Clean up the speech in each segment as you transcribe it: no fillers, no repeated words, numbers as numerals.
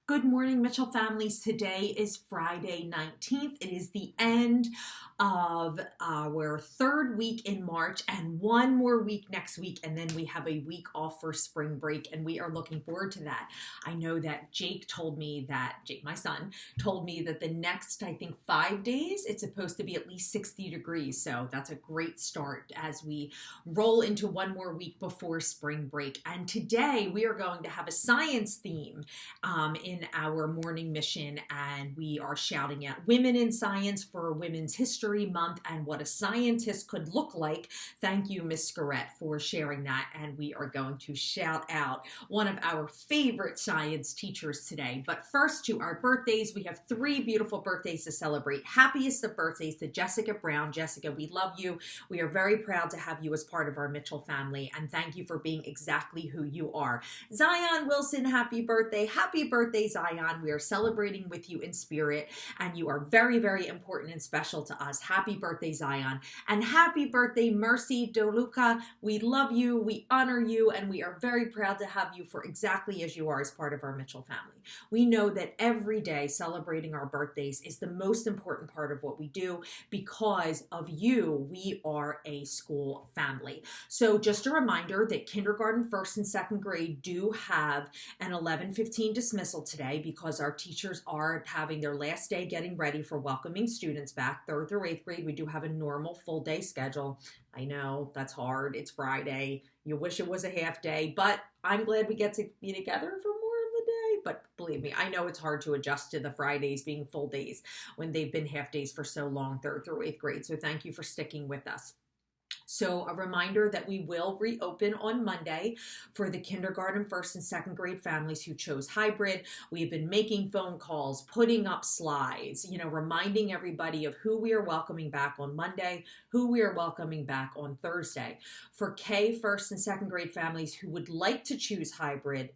Good morning, Mitchell families. Today is Friday 19th. It is the end of our third week in March and one more week next week, and then we have a week off for spring break, and we are looking forward to that. I know that Jake, my son, told me that the next, I think, 5 days, it's supposed to be at least 60 degrees. So that's a great start as we roll into one more week before spring break. And today we are going to have a science theme in our morning mission, and we are shouting out women in science for Women's History Month and what a scientist could look like. Thank you, Miss Scarrett, for sharing that. And we are going to shout out one of our favorite science teachers today. But first, to our birthdays, we have three beautiful birthdays to celebrate. Happiest of birthdays to Jessica Brown. Jessica, we love you. We are very proud to have you as part of our Mitchell family, and thank you for being exactly who you are. Zion Wilson, happy birthday. Happy birthday, Zion. We are celebrating with you in spirit, and you are very, very important and special to us. Happy birthday, Zion. And happy birthday, Mercy DeLuca. We love you, we honor you, and we are very proud to have you for exactly as you are as part of our Mitchell family. We know that every day celebrating our birthdays is the most important part of what we do. Because of you, we are a school family. So just a reminder that kindergarten, first and second grade do have an 11:15 dismissal today because our teachers are having their last day getting ready for welcoming students back. Third through eighth grade, we do have a normal full day schedule. I know that's hard. It's Friday. You wish it was a half day, but I'm glad we get to be together for more of the day. But believe me, I know it's hard to adjust to the Fridays being full days when they've been half days for so long, third through eighth grade. So thank you for sticking with us. So a reminder that we will reopen on Monday for the kindergarten, first and second grade families who chose hybrid. We've been making phone calls, putting up slides, reminding everybody of who we are welcoming back on Monday, who we are welcoming back on Thursday. For K, first and second grade families who would like to choose hybrid,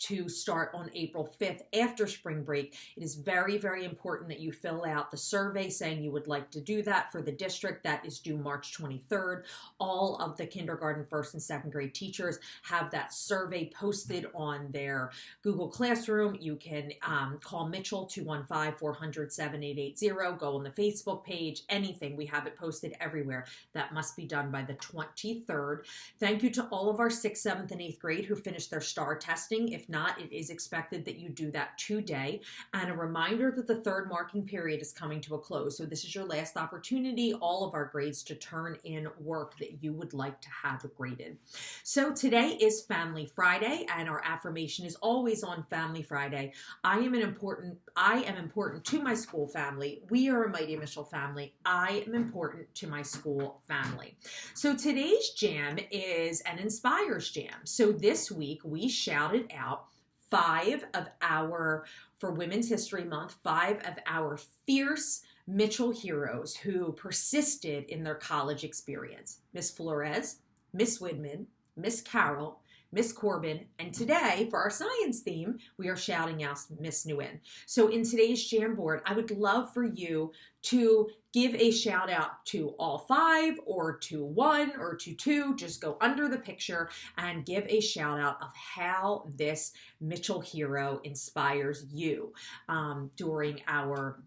to start on April 5th after spring break, it is very, very important that you fill out the survey saying you would like to do that for the district. That is due March 23rd. All of the kindergarten, first and second grade teachers have that survey posted on their Google Classroom. You can call Mitchell 215-400-7880. Go on the Facebook page, anything. We have it posted everywhere. That must be done by the 23rd. Thank you to all of our 6th, 7th, and 8th grade who finished their STAR testing. If not, it is expected that you do that today. And a reminder that the third marking period is coming to a close. So this is your last opportunity, all of our grades, to turn in work that you would like to have graded. So today is Family Friday, and our affirmation is always on Family Friday. I am important to my school family. We are a Mighty Mitchell family. I am important to my school family. So today's jam is an Inspires jam. So this week we shouted out for Women's History Month, 5 of our fierce Mitchell heroes who persisted in their college experience. Miss Flores, Miss Widman, Miss Carroll, Miss Corbin, and today, for our science theme, we are shouting out Miss Nguyen. So in today's Jamboard, I would love for you to give a shout out to all 5 or to 1 or to 2. Just go under the picture and give a shout out of how this Mitchell hero inspires you during our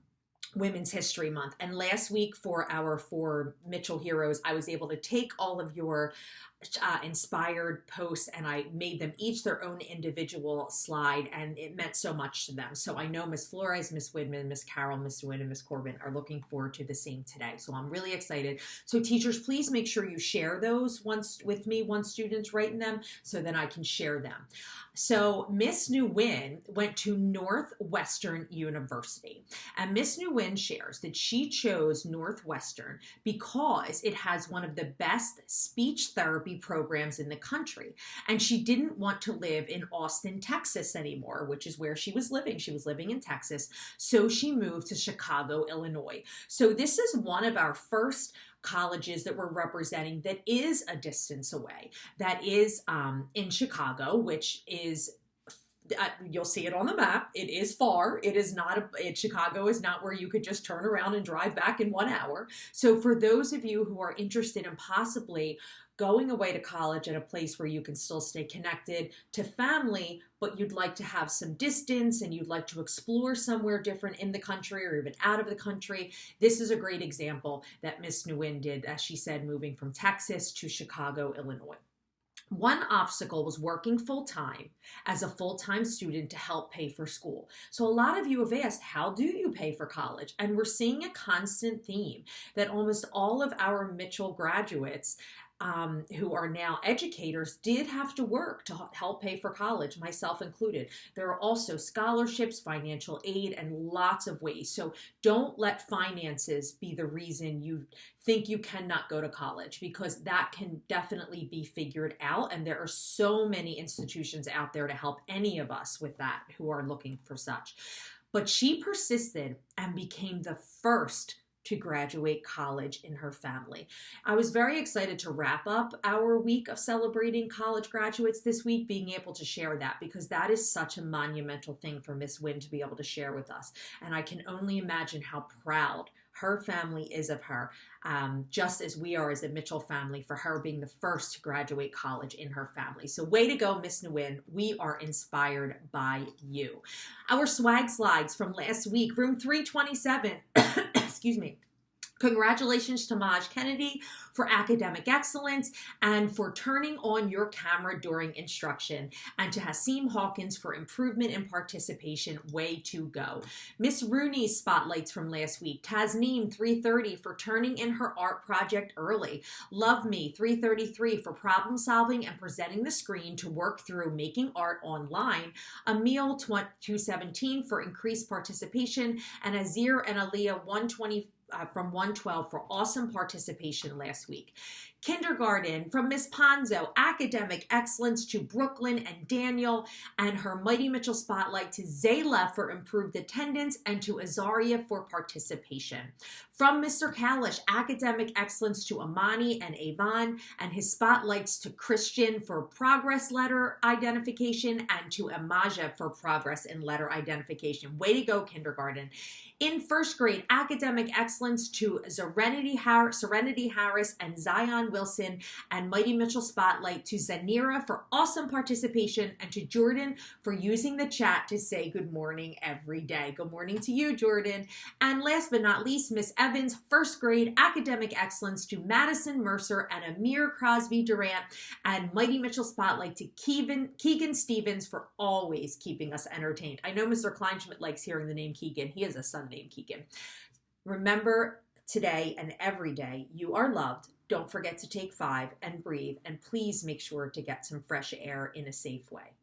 Women's History Month. And last week for our 4 Mitchell heroes, I was able to take all of your inspired posts and I made them each their own individual slide, and it meant so much to them. So I know Miss Flores, Miss Widman, Miss Carroll, Miss Nguyen, and Miss Corbin are looking forward to the same today. So I'm really excited. So teachers, please make sure you share those with me once students write them so that I can share them. So Miss Nguyen went to Northwestern University, and Miss Nguyen shares that she chose Northwestern because it has one of the best speech therapy programs in the country. And she didn't want to live in Austin, Texas anymore, which is where she was living. She was living in Texas. So she moved to Chicago, Illinois. So this is one of our first colleges that we're representing that is a distance away, that is in Chicago, which is you'll see it on the map. It is far. It is not, Chicago is not where you could just turn around and drive back in 1 hour. So for those of you who are interested in possibly going away to college at a place where you can still stay connected to family, but you'd like to have some distance and you'd like to explore somewhere different in the country or even out of the country, this is a great example that Miss Nguyen did, as she said, moving from Texas to Chicago, Illinois. One obstacle was working full-time as a full-time student to help pay for school. So a lot of you have asked, how do you pay for college? And we're seeing a constant theme that almost all of our Mitchell graduates who are now educators did have to work to help pay for college, myself included. There are also scholarships, financial aid, and lots of ways. So don't let finances be the reason you think you cannot go to college, because that can definitely be figured out. And there are so many institutions out there to help any of us with that who are looking for such. But she persisted and became the first to graduate college in her family. I was very excited to wrap up our week of celebrating college graduates this week, being able to share that, because that is such a monumental thing for Miss Nguyen to be able to share with us. And I can only imagine how proud her family is of her, just as we are as a Mitchell family for her being the first to graduate college in her family. So way to go, Miss Nguyen. We are inspired by you. Our swag slides from last week, room 327, excuse me. Congratulations to Maj Kennedy for academic excellence and for turning on your camera during instruction, and to Hasim Hawkins for improvement in participation. Way to go. Miss Rooney's spotlights from last week. Tasneem 330 for turning in her art project early. Love Me 333 for problem solving and presenting the screen to work through making art online. Emil 217 for increased participation, and Azir and Aliyah 120 from 112 for awesome participation last week. Kindergarten from Miss Ponzo, academic excellence to Brooklyn and Daniel, and her Mighty Mitchell spotlight to Zayla for improved attendance and to Azaria for participation. From Mr. Kalish, academic excellence to Amani and Avon, and his spotlights to Christian for progress letter identification and to Amaja for progress in letter identification. Way to go, kindergarten. In first grade, academic excellence to Serenity Harris and Zion Wilson, and Mighty Mitchell spotlight to Zanira for awesome participation, and to Jordan for using the chat to say good morning every day. Good morning to you, Jordan. And last but not least, Miss Evans, first grade academic excellence to Madison Mercer and Amir Crosby Durant, and Mighty Mitchell spotlight to Keegan Stevens for always keeping us entertained. I know Mr. Kleinschmidt likes hearing the name Keegan. He has a son named Keegan. Remember, today and every day, you are loved. Don't forget to take 5 and breathe, and please make sure to get some fresh air in a safe way.